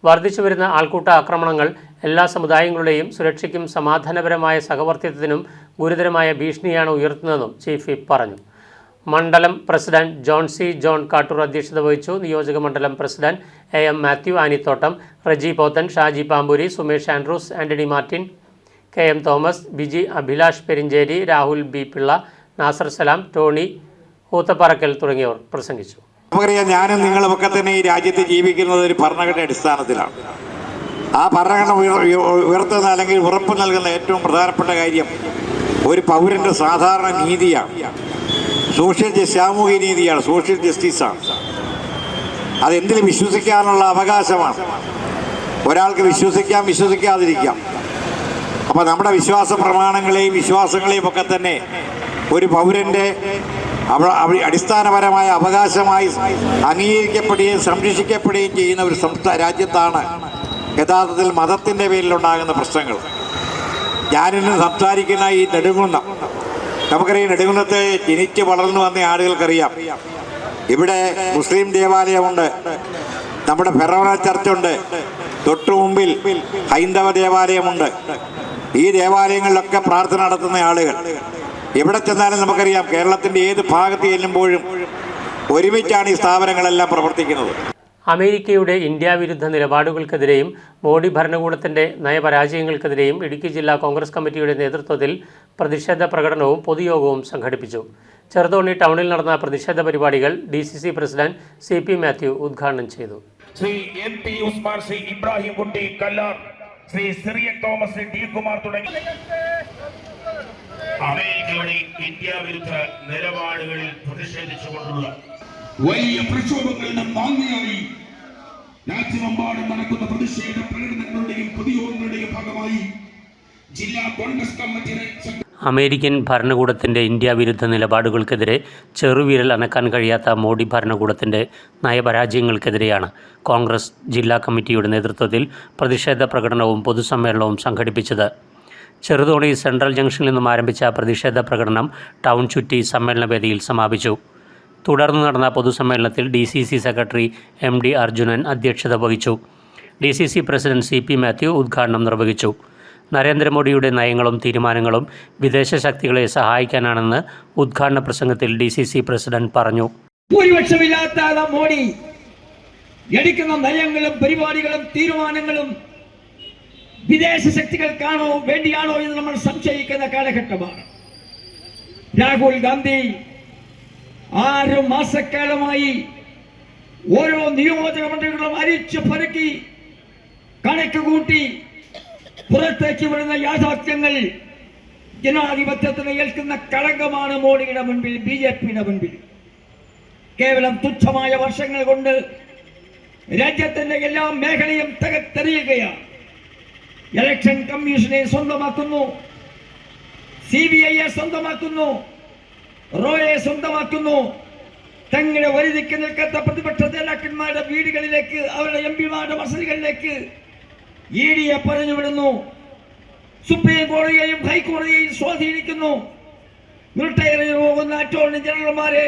വർദ്ധിച്ചു വരുന്ന ആൾക്കൂട്ട ആക്രമണങ്ങൾ എല്ലാ സമുദായങ്ങളുടെയും സുരക്ഷയ്ക്കും സമാധാനപരമായ സഹവർത്തിത്വത്തിനും ഗുരുതരമായ ഭീഷണിയാണ് ഉയർത്തുന്നതെന്നും ചീഫ് വിപ്പ് പറഞ്ഞു. മണ്ഡലം പ്രസിഡന്റ് ജോൺ സി ജോൺ കാട്ടൂർ അധ്യക്ഷത വഹിച്ചു. നിയോജക മണ്ഡലം president AM Mathew Anithottam, Reji Pothan, Shaji Pampoori, Sumesh Andrews, Antony Martin, KM Thomas, Biji Abhilash Perincheri, Rahul B Pillai, Nasar Salam, Tony Oothapparakkal തുടങ്ങിയവർ പ്രസംഗിച്ചു. നമുക്കറിയാം, ഞാനും നിങ്ങളുമൊക്കെ തന്നെ ഈ രാജ്യത്ത് ജീവിക്കുന്നത് ഒരു ഭരണഘടന അടിസ്ഥാനത്തിലാണ്. ആ ഭരണഘടന ഉയർത്തുന്ന അല്ലെങ്കിൽ ഉറപ്പ് നൽകുന്ന ഏറ്റവും പ്രധാനപ്പെട്ട കാര്യം ഒരു പൗരൻ്റെ സാധാരണ നീതിയാണ്, സാമൂഹിക നീതിയാണ്, സോഷ്യൽ ജസ്റ്റിസാണ്. അതെന്തിൽ വിശ്വസിക്കാനുള്ള അവകാശമാണ്. ഒരാൾക്ക് വിശ്വസിക്കാം, വിശ്വസിക്കാതിരിക്കാം. അപ്പോൾ നമ്മുടെ വിശ്വാസ പ്രമാണങ്ങളെയും വിശ്വാസങ്ങളെയും ഒക്കെ തന്നെ ഒരു പൗരൻ്റെ അടിസ്ഥാനപരമായ അവകാശമായി അംഗീകരിക്കപ്പെടുകയും സംരക്ഷിക്കപ്പെടുകയും ചെയ്യുന്ന ഒരു രാജ്യത്താണ് യഥാർത്ഥത്തിൽ മതത്തിൻ്റെ പേരിലുണ്ടാകുന്ന പ്രശ്നങ്ങൾ. ഞാനിന്ന് സംസാരിക്കുന്ന ഈ നെടുങ്കുന്നം, നമുക്കറിയാം, നെടുങ്കുന്നത്തെ ജനിച്ച് വളർന്നു വന്ന ആളുകൾക്കറിയാം, ഇവിടെ മുസ്ലിം ദേവാലയമുണ്ട്, നമ്മുടെ ഫെറോന ചർച്ചുണ്ട്, തൊട്ടു മുമ്പിൽ ഹൈന്ദവ ദേവാലയമുണ്ട്. ഈ ദേവാലയങ്ങളിലൊക്കെ പ്രാർത്ഥന നടത്തുന്ന ആളുകൾ എവിടെ ചെന്നാലും നമുക്കറിയാം, കേരളത്തിൻ്റെ ഏത് ഭാഗത്ത് ചെല്ലുമ്പോഴും ഒരുമിച്ചാണ് ഈ സ്ഥാപനങ്ങളെല്ലാം പ്രവർത്തിക്കുന്നത്. അമേരിക്കയുടെ ഇന്ത്യ വിരുദ്ധ നിലപാടുകൾക്കെതിരെയും മോഡി ഭരണകൂടത്തിൻ്റെ നയപരാജയങ്ങൾക്കെതിരെയും ഇടുക്കി ജില്ലാ കോൺഗ്രസ് കമ്മിറ്റിയുടെ നേതൃത്വത്തിൽ പ്രതിഷേധ പ്രകടനവും പൊതുയോഗവും സംഘടിപ്പിച്ചു. ചെറുതോണി ടൗണിൽ നടന്ന പ്രതിഷേധ പരിപാടികൾ DCC പ്രസിഡന്റ് CP മാത്യു ഉദ്ഘാടനം ചെയ്തു. Shri MP Usman, Shri Ibrahim Kutty Kallar, Shri Cyriac Thomas, D Kumar തുടങ്ങി അമേരിക്കയുടെ ഇന്ത്യ വിരുദ്ധ നിലപാടുകളിൽ പ്രതിഷേധിച്ചുകൊണ്ടുള്ള വലിയ പ്രക്ഷോഭങ്ങളുടെ ഭാഗമായി രാജ്യമെമ്പാടും നടക്കുന്ന പ്രതിഷേധ പ്രകടനങ്ങളുടെയും പൊതുയോഗങ്ങളുടെയും ഭാഗമായി ജില്ലാ കോൺഗ്രസ് കമ്മിറ്റിയുടെ അമേരിക്കൻ ഭരണകൂടത്തിൻ്റെ ഇന്ത്യ വിരുദ്ധ നിലപാടുകൾക്കെതിരെ ചെറുവിരൽ അനക്കാൻ കഴിയാത്ത മോഡി ഭരണകൂടത്തിൻ്റെ നയപരാജയങ്ങൾക്കെതിരെയാണ് കോൺഗ്രസ് ജില്ലാ കമ്മിറ്റിയുടെ നേതൃത്വത്തിൽ പ്രതിഷേധ പ്രകടനവും പൊതുസമ്മേളനവും സംഘടിപ്പിച്ചത്. ചെറുതോണി സെൻട്രൽ ജംഗ്ഷനിൽ നിന്നും ആരംഭിച്ച പ്രതിഷേധ പ്രകടനം ടൗൺ ചുറ്റി സമ്മേളനവേദിയിൽ സമാപിച്ചു. തുടർന്ന് നടന്ന പൊതുസമ്മേളനത്തിൽ DCC സെക്രട്ടറി MD അർജുനൻ അധ്യക്ഷത വഹിച്ചു. DCC പ്രസിഡന്റ് CP മാത്യു ഉദ്ഘാടനം നിർവഹിച്ചു. നരേന്ദ്രമോദിയുടെ നയങ്ങളും തീരുമാനങ്ങളും വിദേശ ശക്തികളെ സഹായിക്കാനാണെന്ന് ഉദ്ഘാടന പ്രസംഗത്തിൽ DCC പ്രസിഡന്റ് പറഞ്ഞു. ഭൂരിപക്ഷമില്ലാത്ത മോഡി എടുക്കുന്ന നയങ്ങളും പരിപാടികളും തീരുമാനങ്ങളും വിദേശ ശക്തികൾക്കാണോ വേണ്ടിയാണോ എന്ന് നമ്മൾ സംശയിക്കുന്ന കാലഘട്ടമാണ്. രാഹുൽ ഗാന്ധി 6 മാസക്കാലമായി ഓരോ നിയോജക മണ്ഡലങ്ങളും അരിച്ചു പെറുക്കി കണക്ക് കൂട്ടി പുറത്തേക്ക് വിടുന്ന യാഥാർത്ഥ്യങ്ങൾ ജനാധിപത്യത്തിന് ഏൽക്കുന്ന കളങ്കമാണ് മോഡിയുടെ മുൻപിൽ, BJPയുടെ മുൻപിൽ. കേവലം തുച്ഛമായ വർഷങ്ങൾ കൊണ്ട് രാജ്യത്തിന്റെ എല്ലാ മേഖലയും തകർത്തെറിയുകയാണ്. ഇലക്ഷൻ കമ്മീഷനെ സ്വന്തമാക്കുന്നു, CBIയെ സ്വന്തമാക്കുന്നു, റോയെ സ്വന്തമാക്കുന്നു. തങ്ങളുടെ വരിതിക്ക് നിൽക്കാത്ത പ്രതിപക്ഷ നേതാക്കന്മാരുടെ വീടുകളിലേക്ക്, അവരുടെ MPമാരുടെ വസതികളിലേക്ക് EDയെ പറഞ്ഞുവിടുന്നു. സുപ്രീം കോടതിയെയും ഹൈക്കോടതിയെയും സ്വാധീനിക്കുന്നു. റിട്ടയറിൽ പോകുന്ന അറ്റോർണി ജനറൽമാരെ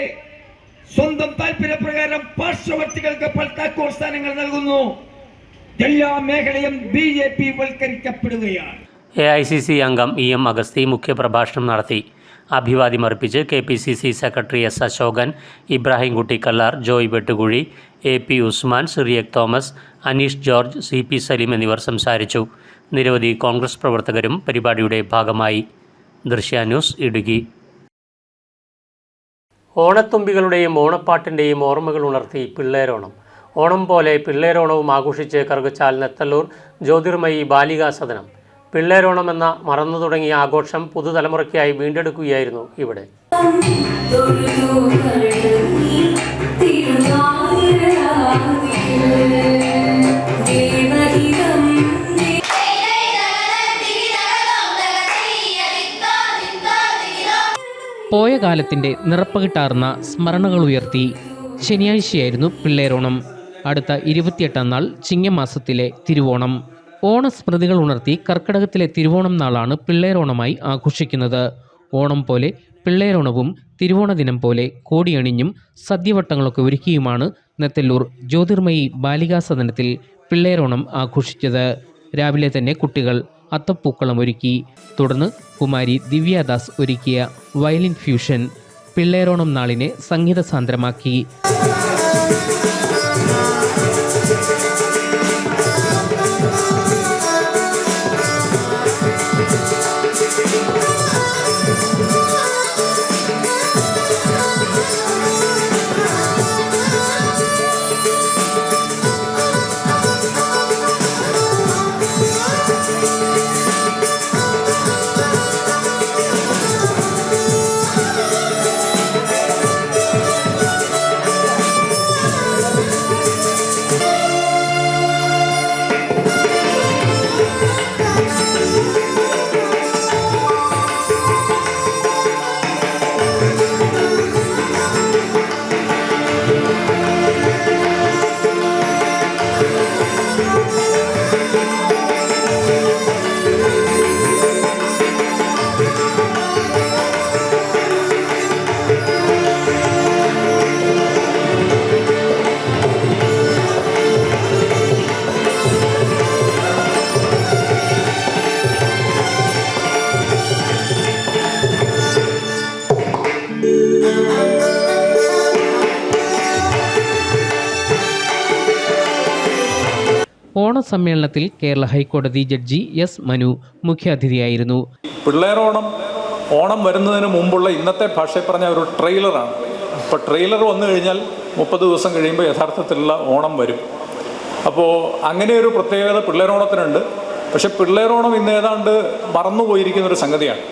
സ്വന്തം താല്പര്യപ്രകാരം പാർശ്വവർത്തികൾക്ക് താക്കോൽ സ്ഥാനങ്ങൾ നൽകുന്നു. എല്ലാ മേഖലയും BJP വൽക്കരിക്കപ്പെടുകയാണ്. AICC അംഗം EM അഗസ്തി മുഖ്യപ്രഭാഷണം നടത്തി. അഭിവാദ്യം അർപ്പിച്ച് KPCC secretary S Asokan, Ibrahim Kutty Kallar, Joy Vettukuzhi, AP Usman, Cyriac Thomas, Aneesh George, CP Saleem എന്നിവർ സംസാരിച്ചു. നിരവധി കോൺഗ്രസ് പ്രവർത്തകരും പരിപാടിയുടെ ഭാഗമായി. ദൃശ്യ ന്യൂസ്, ഇടുക്കി. ഓണത്തുമ്പികളുടെയും ഓണപ്പാട്ടിൻ്റെയും ഓർമ്മകൾ ഉണർത്തി പിള്ളേരോണം. ഓണം പോലെ പിള്ളേരോണവും ആഘോഷിച്ച് കറുകച്ചാൽ നെത്തല്ലൂർ ജ്യോതിർമയി ബാലികാ സദനം. പിള്ളേരോണം എന്ന മറന്നു തുടങ്ങിയ ആഘോഷം പുതുതലമുറയ്ക്കായി വീണ്ടെടുക്കുകയായിരുന്നു ഇവിടെ. പോയ കാലത്തിൻ്റെ നിറപ്പകിട്ടാർന്ന സ്മരണകൾ ഉയർത്തി ശനിയാഴ്ചയായിരുന്നു പിള്ളേരോണം. അടുത്ത 28-ാം നാൾ ചിങ്ങമാസത്തിലെ തിരുവോണം. ഓണസ്മൃതികൾ ഉണർത്തി കർക്കിടകത്തിലെ തിരുവോണം നാളാണ് പിള്ളേരോണമായി ആഘോഷിക്കുന്നത്. ഓണം പോലെ പിള്ളേരോണവും തിരുവോണ ദിനം പോലെ കോടിയണിഞ്ഞും സദ്യവട്ടങ്ങളൊക്കെ ഒരുക്കിയുമാണ് നെത്തല്ലൂർ ജ്യോതിർമയി ബാലികാ സദനത്തിൽ പിള്ളേരോണം ആഘോഷിച്ചത്. രാവിലെ തന്നെ കുട്ടികൾ അത്തപ്പൂക്കളം ഒരുക്കി. തുടർന്ന് കുമാരി ദിവ്യാദാസ് ഒരുക്കിയ വയലിൻ ഫ്യൂഷൻ, പിള്ളേരോണം നാളിനെ സംഗീത സാന്ദ്രമാക്കി. ഓണസമ്മേളനത്തിൽ കേരള ഹൈക്കോടതി ജഡ്ജി എസ് മനു മുഖ്യാതിഥിയായിരുന്നു. പിള്ളേരോണം ഓണം വരുന്നതിന് മുമ്പുള്ള ഇന്നത്തെ ഭാഷയിൽ പറഞ്ഞ ഒരു ട്രെയിലറാണ്. ഇപ്പോൾ ട്രെയിലർ വന്നു കഴിഞ്ഞാൽ 30 ദിവസം കഴിയുമ്പോൾ യഥാർത്ഥത്തിലുള്ള ഓണം വരും. അപ്പോൾ അങ്ങനെ ഒരു പ്രത്യേകത പിള്ളേരോണത്തിനുണ്ട്. പക്ഷെ പിള്ളേരോണം ഇന്ന് ഏതാണ്ട് മറന്നുപോയിരിക്കുന്നൊരു സംഗതിയാണ്.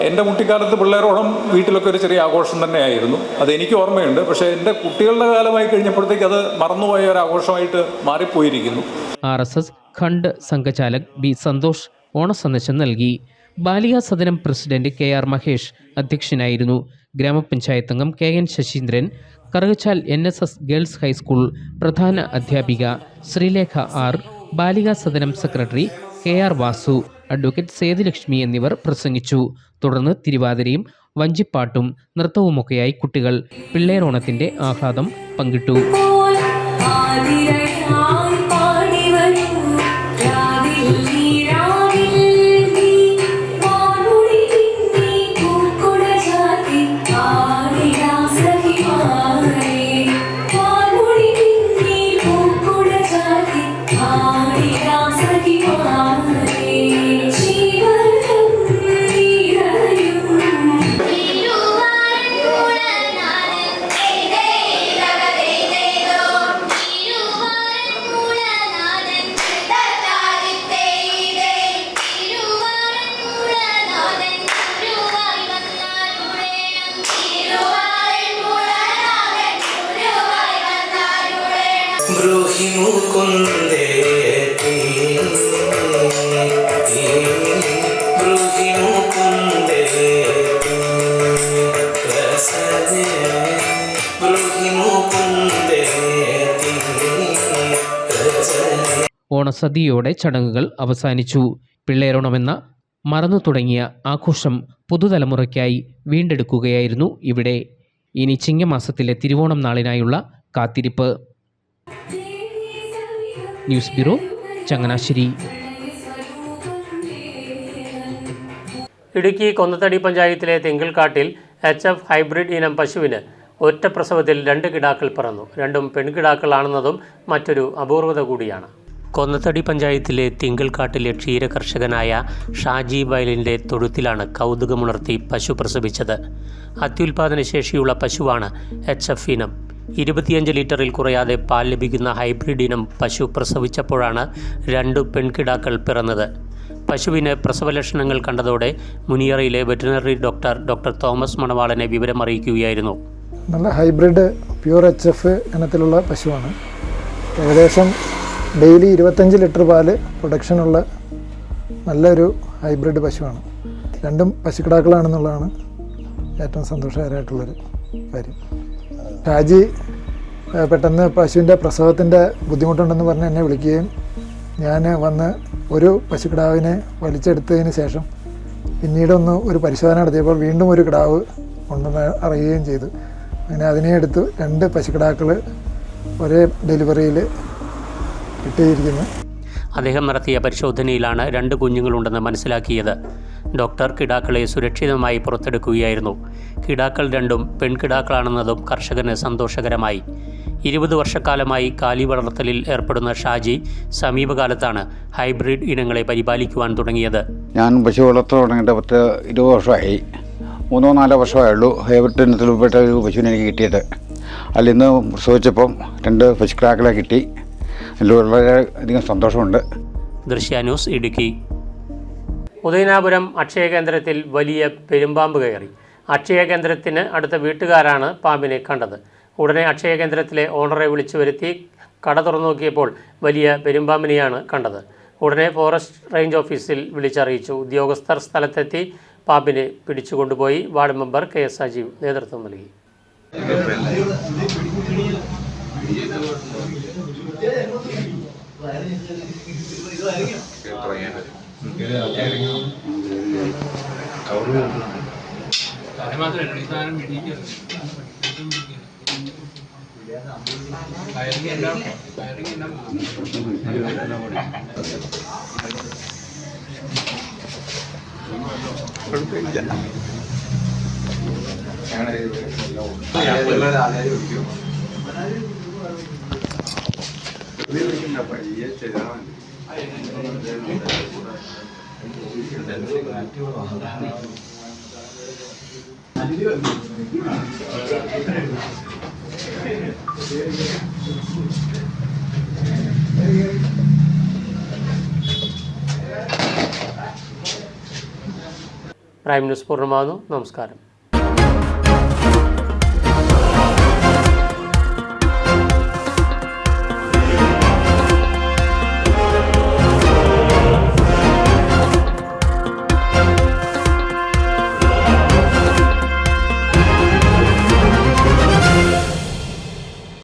എൻ്റെ കുട്ടിക്കാലത്ത് പിള്ളേരോണം വീട്ടിലൊക്കെ ഒരു ചെറിയ ആഘോഷം തന്നെയായിരുന്നു. അതെനിക്ക് ഓർമ്മയുണ്ട്. പക്ഷേ എൻ്റെ കുട്ടികളുടെ കാലമായി കഴിഞ്ഞപ്പോഴത്തേക്ക് അത് മറന്നുപോയ ഒരു ആഘോഷമായിട്ട് മാറിപ്പോയിരിക്കുന്നു. RSS ഖണ്ഡ് സംഘചാലക് ബി സന്തോഷ് ഓണസന്ദേശം നൽകി. ബാലികാ സദനം പ്രസിഡന്റ് KR മഹേഷ് അധ്യക്ഷനായിരുന്നു. ഗ്രാമപഞ്ചായത്ത് അംഗം KN Sasindran, Karukachal NSS girls high school പ്രധാന അധ്യാപിക Sreelekha R, Balika Sadanam secretary KR Vasu, advocate Sethulakshmi എന്നിവർ പ്രസംഗിച്ചു. തുടർന്ന് തിരുവാതിരയും വഞ്ചിപ്പാട്ടും നൃത്തവുമൊക്കെയായി കുട്ടികൾ പിള്ളേരോണത്തിന്റെ ആഹ്ലാദം പങ്കിട്ടു. ഓണസദ്യയോടെ ചടങ്ങുകൾ അവസാനിച്ചു. പിള്ളേരോണമെന്ന മറന്നു തുടങ്ങിയ ആഘോഷം പുതുതലമുറയ്ക്കായി വീണ്ടെടുക്കുകയായിരുന്നു ഇവിടെ. ഇനി ചിങ്ങമാസത്തിലെ തിരുവോണം നാളിനായുള്ള കാത്തിരിപ്പ്. News bureau, Changanassery. ഇടുക്കി കൊന്നത്തടി പഞ്ചായത്തിലെ തിങ്കിൾക്കാട്ടിൽ HF ഹൈബ്രിഡ് ഇനം പശുവിന് ഒറ്റ പ്രസവത്തിൽ 2 കിടാക്കൾ പിറന്നു. രണ്ടും പെൺകിടാക്കളാണെന്നതും മറ്റൊരു അപൂർവത കൂടിയാണ്. കൊന്നത്തടി പഞ്ചായത്തിലെ തിങ്കിൾക്കാട്ടിലെ ക്ഷീരകർഷകനായ ഷാജി വയലിൻ്റെ തൊഴുത്തിലാണ് കൗതുകമുണർത്തി പശു പ്രസവിച്ചത്. അത്യുൽപാദന ശേഷിയുള്ള പശുവാണ് HF ഇനം. 25 ലിറ്ററിൽ കുറയാതെ പാൽ ലഭിക്കുന്ന ഹൈബ്രിഡ് ഇനം പശു പ്രസവിച്ചപ്പോഴാണ് 2 പെൺകിടാക്കൾ പിറന്നത്. പശുവിന് പ്രസവലക്ഷണങ്ങൾ കണ്ടതോടെ മുനിയറയിലെ വെറ്റിനറി ഡോക്ടർ തോമസ് മണവാളനെ വിവരമറിയിക്കുകയായിരുന്നു. നല്ല ഹൈബ്രിഡ് പ്യൂർ HF ഇനത്തിലുള്ള പശുവാണ്. ഏകദേശം ഡെയിലി 25 ലിറ്റർ പാല് പ്രൊഡക്ഷനുള്ള നല്ലൊരു ഹൈബ്രിഡ് പശുവാണ്. 2 പശുക്കിടാക്കളാണെന്നുള്ളതാണ് ഏറ്റവും സന്തോഷകരമായിട്ടുള്ളൊരു കാര്യം. ഷാജി പെട്ടെന്ന് പശുവിൻ്റെ പ്രസവത്തിൻ്റെ ബുദ്ധിമുട്ടുണ്ടെന്ന് പറഞ്ഞ് എന്നെ വിളിക്കുകയും ഞാൻ വന്ന് ഒരു പശുക്കിടാവിനെ വലിച്ചെടുത്തതിന് ശേഷം പിന്നീടൊന്ന് ഒരു പരിശോധന നടത്തിയപ്പോൾ വീണ്ടും ഒരു കിടാവ് ഉണ്ടെന്ന് അറിയുകയും ചെയ്തു. അങ്ങനെ അതിനെ എടുത്ത് 2 പശുക്കിടാക്കൾ ഒരേ ഡെലിവറിയിൽ കിട്ടിയിരിക്കുന്നു. അദ്ദേഹം നടത്തിയ പരിശോധനയിലാണ് 2 കുഞ്ഞുങ്ങളുണ്ടെന്ന് മനസ്സിലാക്കിയത്. ഡോക്ടർ കിടാക്കളെ സുരക്ഷിതമായി പുറത്തെടുക്കുകയായിരുന്നു. കിടാക്കൾ രണ്ടും പെൺകിടാക്കളാണെന്നതും കർഷകന് സന്തോഷകരമായി. 20 വർഷക്കാലമായി കാലി വളർത്തലിൽ ഏർപ്പെടുന്ന ഷാജി സമീപകാലത്താണ് ഹൈബ്രിഡ് ഇനങ്ങളെ പരിപാലിക്കുവാൻ തുടങ്ങിയത്. ഞാൻ പശു വളർത്തൽ തുടങ്ങിയിട്ട് 20 വർഷമായി. 3-4 വർഷമായുള്ളൂ ഹൈബ്രിഡ് ഇനത്തിൽപ്പെട്ട ഒരു പശുവിനെ എനിക്ക് കിട്ടിയത്. അതിൽ ഇന്ന് പ്രസവിച്ചപ്പം 2 പശുക്കിടാക്കളെ കിട്ടി. അതിൽ വളരെയധികം സന്തോഷമുണ്ട്. ദൃശ്യ ന്യൂസ്, ഇടുക്കി. ഉദയനാപുരം അക്ഷയ കേന്ദ്രത്തിൽ വലിയ പെരുമ്പാമ്പ് കയറി. അക്ഷയ കേന്ദ്രത്തിന് അടുത്ത വീട്ടുകാരാണ് പാമ്പിനെ കണ്ടത്. ഉടനെ അക്ഷയ കേന്ദ്രത്തിലെ ഓണറെ വിളിച്ചു വരുത്തി കട തുറന്നു നോക്കിയപ്പോൾ വലിയ പെരുമ്പാമ്പിനെയാണ് കണ്ടത്. ഉടനെ ഫോറസ്റ്റ് റേഞ്ച് ഓഫീസിൽ വിളിച്ചറിയിച്ചു. ഉദ്യോഗസ്ഥർ സ്ഥലത്തെത്തി പാമ്പിനെ പിടിച്ചുകൊണ്ടുപോയി. വാർഡ് മെമ്പർ KS സജീവ് നേതൃത്വം നൽകി. പ്രൈം ന്യൂസ് പൂർണ്ണമാകുന്നു. നമസ്കാരം.